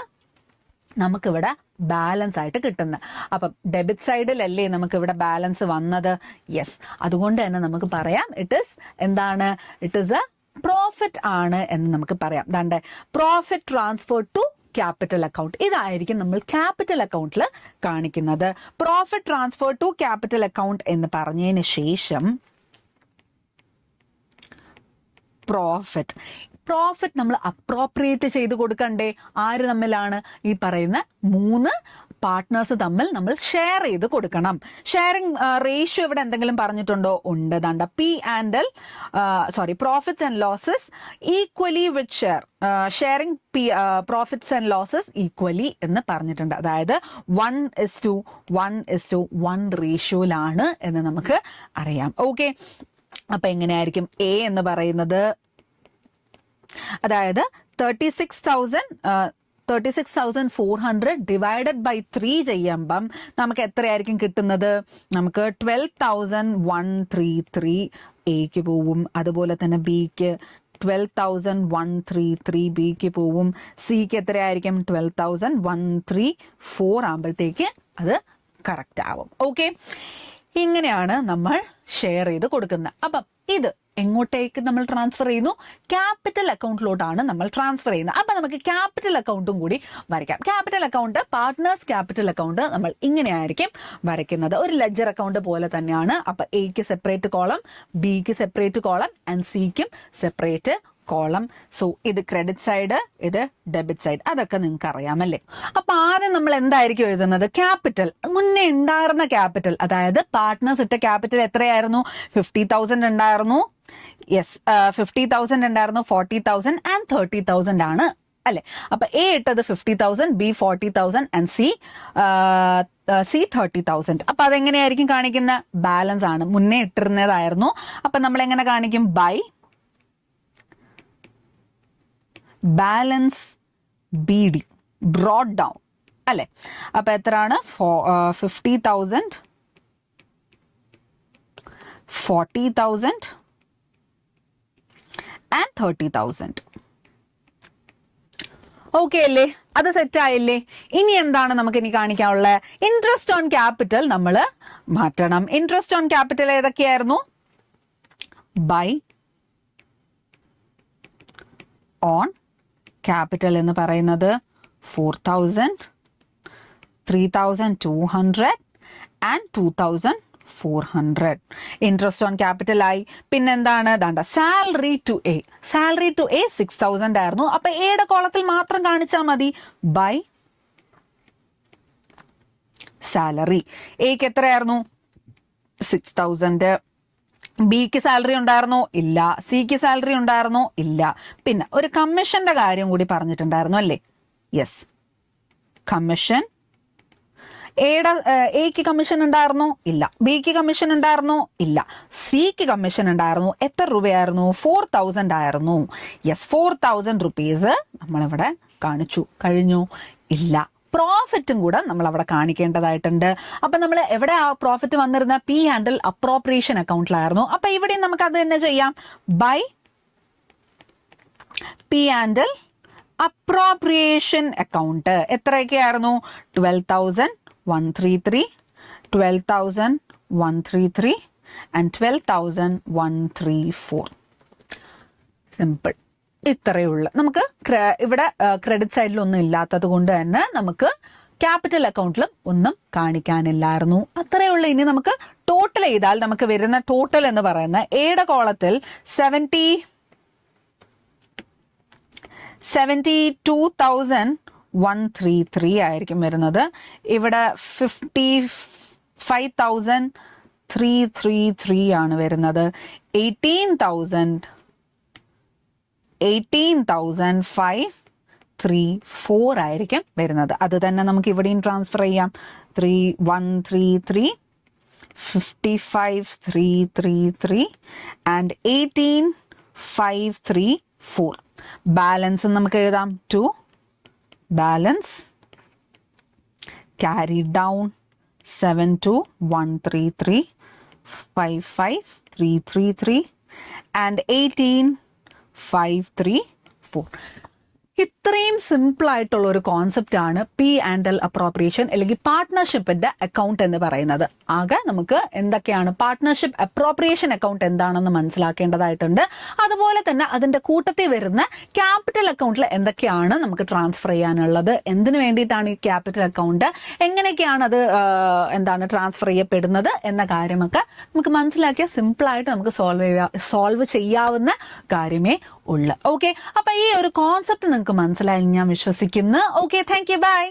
നമുക്കിവിടെ ബാലൻസ് ആയിട്ട് കിട്ടുന്നത്. അപ്പം ഡെബിറ്റ് സൈഡിലല്ലേ നമുക്കിവിടെ ബാലൻസ് വന്നത്? യെസ്, അതുകൊണ്ട് തന്നെ നമുക്ക് പറയാം ഇറ്റ് ഇസ് എന്താണ്? ഇറ്റ് ഇസ് എ പ്രോഫിറ്റ് ആണ് എന്ന് നമുക്ക് പറയാം. ദാണ്ടെ profit transfer to capital account. ഇതായിരിക്കും നമ്മൾ ക്യാപിറ്റൽ അക്കൗണ്ടിൽ കാണിക്കുന്നത്. Profit transfer to capital account എന്ന് പറഞ്ഞതിന് ശേഷം പ്രോഫിറ്റ് നമ്മൾ അപ്രോപ്രിയേറ്റ് ചെയ്ത് കൊടുക്കണ്ടേ? ആര് തമ്മിലാണ്? ഈ പറയുന്ന 3 പാർട്ട്നേഴ്സ് തമ്മിൽ നമ്മൾ ഷെയർ ചെയ്ത് കൊടുക്കണം. ഷെയറിംഗ് റേഷ്യോ ഇവിടെ എന്തെങ്കിലും പറഞ്ഞിട്ടുണ്ടോ? ഉണ്ട്. ദാണ്ട profits and losses equally with sharing profits and losses equally എന്ന് പറഞ്ഞിട്ടുണ്ട്. അതായത് 1:1:1 റേഷ്യോയിലാണ് എന്ന് നമുക്ക് അറിയാം. ഓക്കെ, അപ്പൊ എങ്ങനെയായിരിക്കും എ എന്ന് പറയുന്നത്? അതായത് 36,000 36,400 ഡിവൈഡഡ് ബൈ 3 ചെയ്യുമ്പം നമുക്ക് എത്രയായിരിക്കും കിട്ടുന്നത്? നമുക്ക് 12,133 എക്ക് പോവും, അതുപോലെ തന്നെ ബിക്ക് 12,133 ബിക്ക് പോവും, സിക്ക് എത്രയായിരിക്കും? 12,134 ആകുമ്പോഴത്തേക്ക് അത് കറക്റ്റ് ആവും. ഓക്കെ, ഇങ്ങനെയാണ് നമ്മൾ ഷെയർ ചെയ്ത് കൊടുക്കുന്നത്. അപ്പം ഇത് എങ്ങോട്ടേക്ക് നമ്മൾ ട്രാൻസ്ഫർ ചെയ്യുന്നു? ക്യാപിറ്റൽ അക്കൗണ്ടിലോട്ടാണ് നമ്മൾ ട്രാൻസ്ഫർ ചെയ്യുന്നത്. അപ്പൊ നമുക്ക് ക്യാപിറ്റൽ അക്കൗണ്ടും കൂടി വരയ്ക്കാം. Capital account, partners capital account നമ്മൾ ഇങ്ങനെയായിരിക്കും വരയ്ക്കുന്നത്. ഒരു ലെഡ്ജർ അക്കൗണ്ട് പോലെ തന്നെയാണ്. അപ്പൊ എക്ക് സെപ്പറേറ്റ് കോളം, ബിക്ക് സെപ്പറേറ്റ് കോളം ആൻഡ് സിക്കും സെപ്പറേറ്റ് കോളം. സോ ഇത് ക്രെഡിറ്റ് സൈഡ്, ഇത് ഡെബിറ്റ് സൈഡ്, അതൊക്കെ നിങ്ങൾക്ക് അറിയാമല്ലേ. അപ്പൊ ആദ്യം നമ്മൾ എന്തായിരിക്കും എഴുതുന്നത്? ക്യാപിറ്റൽ, മുന്നേ ഉണ്ടായിരുന്ന ക്യാപിറ്റൽ, അതായത് പാർട്ട്നേഴ്സ് ഇട്ട ക്യാപിറ്റൽ എത്രയായിരുന്നു? 50,000 ഉണ്ടായിരുന്നു. യെസ്, 50,000 ഉണ്ടായിരുന്നു, 40,000 ആൻഡ് 30,000 ആണ് അല്ലെ. അപ്പൊ എ ഇട്ടത് 50,000, ബി 40,000 ആൻഡ് സി 30,000. അപ്പൊ അതെങ്ങനെയായിരിക്കും കാണിക്കുന്ന? ബാലൻസ് ആണ്, മുന്നേ ഇട്ടിരുന്നതായിരുന്നു. അപ്പൊ നമ്മൾ എങ്ങനെ കാണിക്കും? By balance B D, brought down അല്ലെ. അപ്പൊ എത്രയാണ്? 50,000, 40,000 ആൻഡ് 30,000. ഓക്കെ അല്ലേ? അത് സെറ്റ് ആയില്ലേ? ഇനി എന്താണ് നമുക്ക് ഇനി കാണിക്കാനുള്ളത്? ഇൻട്രസ്റ്റ് ഓൺ ക്യാപിറ്റൽ നമ്മൾ മാറ്റണം. ഇൻട്രസ്റ്റ് ഓൺ ക്യാപിറ്റൽ ഏതൊക്കെയായിരുന്നു? ബൈ ഓൺ ക്യാപിറ്റൽ എന്ന് പറയുന്നത് 4,000, 3,200 ആൻഡ് 2,400. ഇൻട്രസ്റ്റ് ഓൺ ക്യാപിറ്റൽ ആയി. പിന്നെന്താണ്? ദാണ്ട salary to A. Salary to A 6,000 ആയിരുന്നു. അപ്പൊ എയുടെ കോളത്തിൽ മാത്രം കാണിച്ചാൽ മതി. By salary. എക്ക് എത്രയായിരുന്നു? 6,000. ബിക്ക് സാലറി ഉണ്ടായിരുന്നോ? ഇല്ല. സിക്ക് സാലറി ഉണ്ടായിരുന്നോ? ഇല്ല. പിന്നെ ഒരു കമ്മീഷന്റെ കാര്യം കൂടി പറഞ്ഞിട്ടുണ്ടായിരുന്നു അല്ലേ? Yes, commission. എക്ക് കമ്മീഷൻ ഉണ്ടായിരുന്നോ? ഇല്ല. ബിക്ക് കമ്മീഷൻ ഉണ്ടായിരുന്നോ? ഇല്ല. സിക്ക് കമ്മീഷൻ ഉണ്ടായിരുന്നു. എത്ര രൂപയായിരുന്നു? 4,000 ആയിരുന്നു. യെസ്, 4,000 റുപ്പീസ് നമ്മളിവിടെ കാണിച്ചു. കഴിഞ്ഞു? ഇല്ല. പ്രോഫിറ്റും കൂടെ നമ്മൾ അവിടെ കാണിക്കേണ്ടതായിട്ടുണ്ട്. അപ്പൊ നമ്മൾ എവിടെ ആ പ്രോഫിറ്റ് വന്നിരുന്ന? പി ഹാൻഡിൽ അപ്രോപ്രിയേഷൻ അക്കൗണ്ടിലായിരുന്നു. അപ്പൊ ഇവിടെ നമുക്ക് അത് തന്നെ ചെയ്യാം. By P and L appropriation account. എത്രയൊക്കെയായിരുന്നു? 12,133, 12,133 ആൻഡ് 12,134. സിമ്പിൾ. ഇത്രയേ ഉള്ളൂ. നമുക്ക് ഇവിടെ ക്രെഡിറ്റ് സൈഡിൽ ഒന്നും ഇല്ലാത്തത് കൊണ്ട് തന്നെ നമുക്ക് ക്യാപിറ്റൽ അക്കൗണ്ടിലും ഒന്നും കാണിക്കാനില്ലായിരുന്നു. അത്രയേ ഉള്ളൂ. ഇനി നമുക്ക് ടോട്ടൽ ചെയ്താൽ നമുക്ക് വരുന്ന ടോട്ടൽ എന്ന് പറയുന്ന എയുടെ കോളത്തിൽ 72,133 ആയിരിക്കും വരുന്നത്. ഇവിടെ 55,333 ആണ് വരുന്നത്. 18,534 ആയിരിക്കും വരുന്നത്. അത് തന്നെ നമുക്ക് ഇവിടെയും ട്രാൻസ്ഫർ ചെയ്യാം. 3,133, 55,333 ആൻഡ് 18,534. ബാലൻസ് നമുക്ക് എഴുതാം. 2 ബാലൻസ് ക്യാരി ഡൗൺ 72,133, 55,333 ആൻഡ് 18,534. ഇത്രയും സിമ്പിൾ ആയിട്ടുള്ള ഒരു കോൺസെപ്റ്റ് ആണ് പി ആൻഡ് എൽ അപ്രോപ്രിയേഷൻ അല്ലെങ്കിൽ പാർട്ട്ണർഷിപ്പിന്റെ അക്കൗണ്ട് എന്ന് പറയുന്നത്. ആകെ നമുക്ക് എന്തൊക്കെയാണ് പാർട്ട്ണർഷിപ്പ് അപ്രോപ്രിയേഷൻ അക്കൗണ്ട് എന്താണെന്ന് മനസ്സിലാക്കേണ്ടതായിട്ടുണ്ട്. അതുപോലെ തന്നെ അതിന്റെ കൂട്ടത്തിൽ വരുന്ന ക്യാപിറ്റൽ അക്കൗണ്ടിൽ എന്തൊക്കെയാണ് നമുക്ക് ട്രാൻസ്ഫർ ചെയ്യാനുള്ളത്, എന്തിനു വേണ്ടിയിട്ടാണ് ഈ ക്യാപിറ്റൽ അക്കൗണ്ട്, എങ്ങനെയൊക്കെയാണ് അത് ട്രാൻസ്ഫർ ചെയ്യപ്പെടുന്നത് എന്ന കാര്യമൊക്കെ നമുക്ക് മനസ്സിലാക്കിയ സിമ്പിൾ ആയിട്ട് നമുക്ക് സോൾവ് ചെയ്യാവുന്ന കാര്യമേ ഉള്ളു. ഓക്കെ, അപ്പൊ ഈ ഒരു കോൺസെപ്റ്റ് നിങ്ങൾക്ക് മനസ്സിലായി ഞാൻ വിശ്വസിക്കുന്നു. Okay, thank you, by.